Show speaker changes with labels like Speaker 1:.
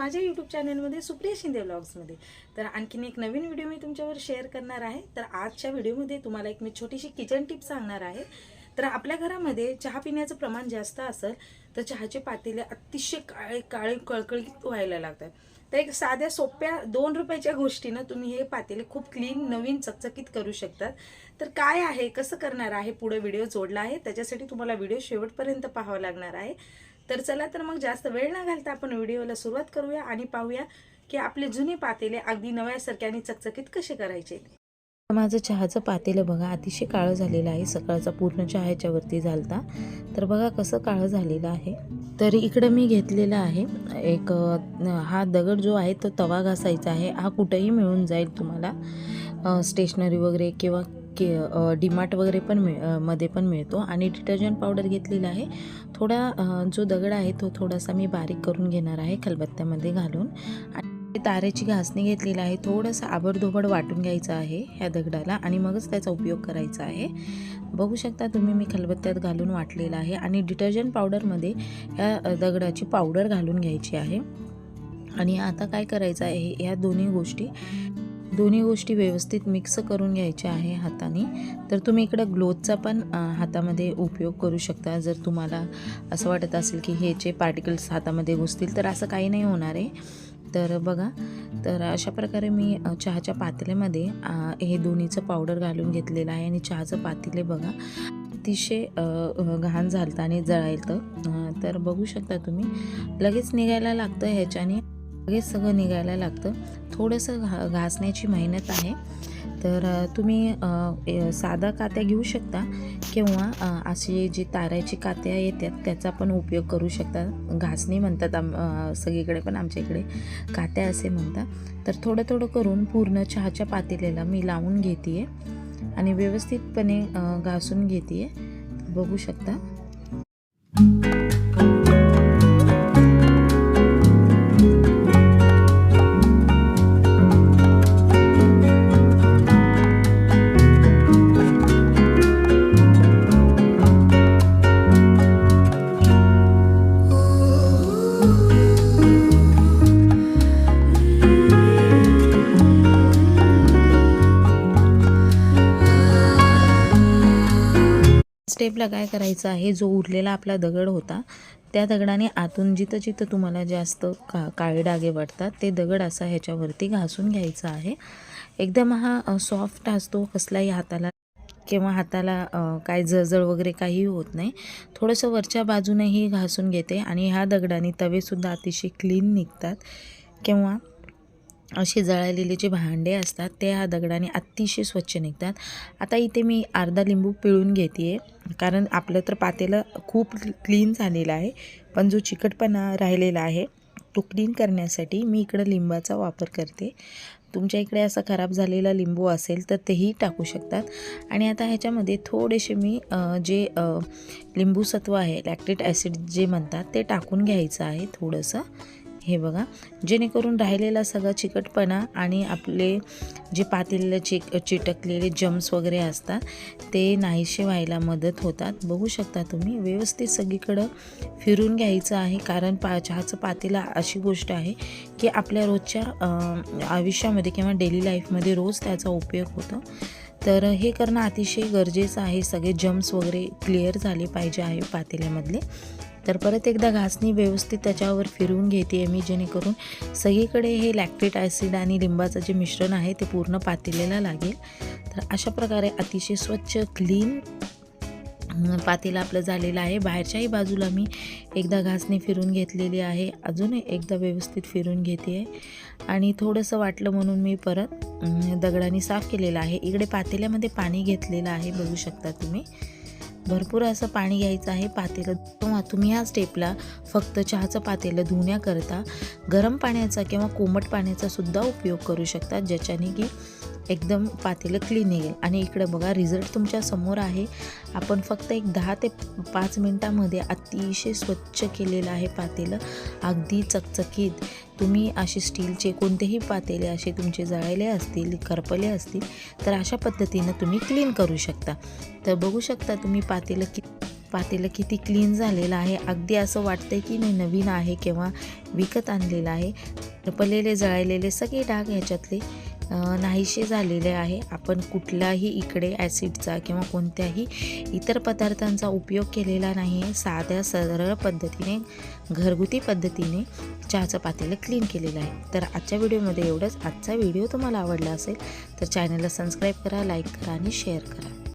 Speaker 1: माझ्या यूट्यूब चॅनलमध्ये सुप्रिया शिंदे व्लॉग्समध्ये। तर आणखीन एक नवीन व्हिडिओ मी तुमच्यावर शेअर करणार आहे। तर आजच्या व्हिडिओमध्ये तुम्हाला एक मी छोटीशी किचन टिप सांगणार आहे। तर आपल्या घरामध्ये चहा पिण्याचं प्रमाण जास्त असेल तर चहाचे पातेले अतिशय काळे काळे कळकळीत व्हायला लागतात। तर एक साध्या सोप्या 2 रुपयाच्या गोष्टीने तुम्ही हे पातेले खूप क्लीन नवीन चकचकीत करू शकतात। तर काय आहे कसं करणार आहे पुढे व्हिडिओ जोडला आहे, त्याच्यासाठी तुम्हाला व्हिडिओ शेवटपर्यंत पाहावा लागणार आहे। तर चला तर मग जास्त वेळ न घालता आपण व्हिडिओला सुरुवात करूया आणि पाहूया की आपले जुने पातेले अगदी नव्यासारखे आणि चकचकीत कसे करायचे।
Speaker 2: माझं चहाचं पातेलं बघा अतिशय काळं झालेलं आहे। सकाळचा पूर्ण चहा याच्यावरती झालता, तर बघा कसं काळं झालेलं आहे। तर इकडं मी घेतलेला आहे एक हा दगड जो आहे तो तवा घासायचा आहे। हा कुठेही मिळून जाईल तुम्हाला, स्टेशनरी वगैरे किंवा डीमार्ट वगैरे पण मध्ये पण मिळतो। आणि डिटर्जंट पावडर घेतलेला आहे। थोडा जो दगड आहे तो थोडासा मी बारीक करून घेणार आहे खलबत्त्यामध्ये घालून। आणि तारेची घासणी घेतलेली आहे। थोडंसं आबडधोबड वाटून घ्यायचं आहे ह्या दगडाला आणि मगच त्याचा उपयोग करायचा आहे। बघू शकता तुम्ही मी खलबत्त्यात घालून वाटलेला आहे। आणि डिटर्जंट पावडरमध्ये ह्या दगडाची पावडर घालून घ्यायची आहे। आणि आता काय करायचं आहे, ह्या दोन्ही गोष्टी व्यवस्थित मिक्स करून घ्यायच्या आहे हाताने। तर तुम्ही इकडं ग्लोव्हचा पण हातामध्ये उपयोग करू शकता। जर तुम्हाला असं वाटत असेल की ह्याचे पार्टिकल्स हातामध्ये घुसतील तर असं काही नाही होणार आहे। तर बघा, तर अशा प्रकारे मी चहाच्या पातेल्यामध्ये हे दोन्हीचं पावडर घालून घेतलेलं आहे। आणि चहाचं पातेले बघा अतिशय घाण झालं आणि जळायलं। तर बघू शकता तुम्ही लगेच निघायला लागतं, ह्याच्याने लगेच सगळं निघायला लागतं। थोडंसं घासण्याची मेहनत आहे। तर तुम्ही साधा कात्या घेऊ शकता किंवा असे जे ताराची कात्या येतात त्याचा पण उपयोग करू शकता। घासणी म्हणतात सगळीकडे, पण आमच्या इकडे कात्या असे म्हणतात। तर थोडं थोडं करून पूर्ण चहाच्या पातेल्याला मी लावून घेते आणि व्यवस्थितपणे घासून घेते, बघू शकता। स्टेपला काय करायचं आहे, जो उरलेला आपला दगड होता त्या दगडाने आतून जिथं तुम्हाला जास्त काळे डागे वाटतात ते दगड असा ह्याच्यावरती घासून घ्यायचा आहे। एकदम हा सॉफ्ट असतो, कसलाही हाताला काय जळजळ वगैरे काही होत नाही। थोडंसं वरच्या बाजूनेही घासून घेते आणि ह्या दगडाने तवेसुद्धा अतिशय क्लीन निघतात। किंवा असे जळालेले जे भांडे असतात ते ह्या दगडाने अतिशय स्वच्छ निघतात। आता इथे मी अर्धा लिंबू पिळून घेते, कारण आपलं तर पातेलं खूप क्लीन झालेलं आहे, पण जो चिकटपणा राहिलेला आहे तो क्लीन करण्यासाठी मी इकडं लिंबाचा वापर करते। तुमच्या इकडे असा खराब झालेला लिंबू असेल तर तेही टाकू शकतात। आणि आता ह्याच्यामध्ये थोडेसे मी जे लिंबूसत्व आहे, लॅक्टिक ॲसिड जे म्हणतात, ते टाकून घ्यायचं आहे थोडंसं। हे बघा, जेणेकरून राहिलेला सगळा चिकटपणा आणि आपले जे पातेल्याला चिटकलेले जम्स वगैरे असतात ते नाहीसे व्हायला मदत होतात। बघू शकता तुम्ही व्यवस्थित सगळीकडं फिरून घ्यायचं आहे, कारण चहाचं पातेलं अशी गोष्ट आहे की आपल्या रोजच्या आयुष्यामध्ये किंवा डेली लाईफमध्ये रोज त्याचा उपयोग होतो। तर हे करणं अतिशय गरजेचं आहे। सगळे जम्स वगैरे क्लिअर झाले पाहिजे आहे पातेल्यामधले। तर परत एकदा घासणी व्यवस्थित त्याच्यावर फिरवून घेते मी, जेणेकरून सगळीकडे हे लॅक्टिक ॲसिड आणि लिंबाचं जे मिश्रण आहे ते पूर्ण पातेल्याला लागेल। तर अशा प्रकारे अतिशय स्वच्छ क्लीन पातेलं आपलं झालेलं आहे। बाहेरच्याही बाजूला मी एकदा घासणी फिरून घेतलेली आहे, अजून एकदा व्यवस्थित फिरून घेते आहे। आणि थोडंसं वाटलं म्हणून मी परत दगडाने साफ केलेलं आहे। इकडे पातेल्यामध्ये पाणी घेतलेलं आहे, बघू शकता तुम्ही। भरपूर असं पाणी घ्यायचं आहे पातेलं। किंवा तुम्ही ह्या स्टेपला फक्त चहाचं पातेलं धुण्याकरता गरम पाण्याचा किंवा कोमट पाण्याचा सुद्धा उपयोग करू शकता, ज्याच्याने की एकदम पातेलं क्लीन निघेल। आणि इकडे बघा रिझल्ट तुमच्या समोर आहे। आपण फक्त एक 10 ते 5 मिनिटांमध्ये अतिशय स्वच्छ केलेलं आहे पातेलं, अगदी चकचकीत। तुम्ही असे स्टीलचे कोणतेही पातेले असे तुमचे जळायले असतील, करपले असतील तर अशा पद्धतीनं तुम्ही क्लीन करू शकता। तर बघू शकता तुम्ही पातेलं पातेलं किती क्लीन झालेलं आहे. अगदी असं वाटतंय की नाही नवीन आहे किंवा विकत आणलेलं आहे. टपलेले जळालेले सगळे डाग ह्याच्यातले नाहीसे झालेले आहे. आपण कुठलाही इकडे ॲसिडचा किंवा कोणत्याही इतर पदार्थांचा उपयोग केलेला नाही आहे. साध्या सरळ पद्धतीने घरगुती पद्धतीने चहाचं पातेलं क्लीन केलेलं आहे. तर आजच्या व्हिडिओमध्ये एवढंच. आजचा व्हिडिओ तुम्हाला आवडला असेल तर चॅनलला सबस्क्राईब करा, लाईक करा आणि शेअर करा.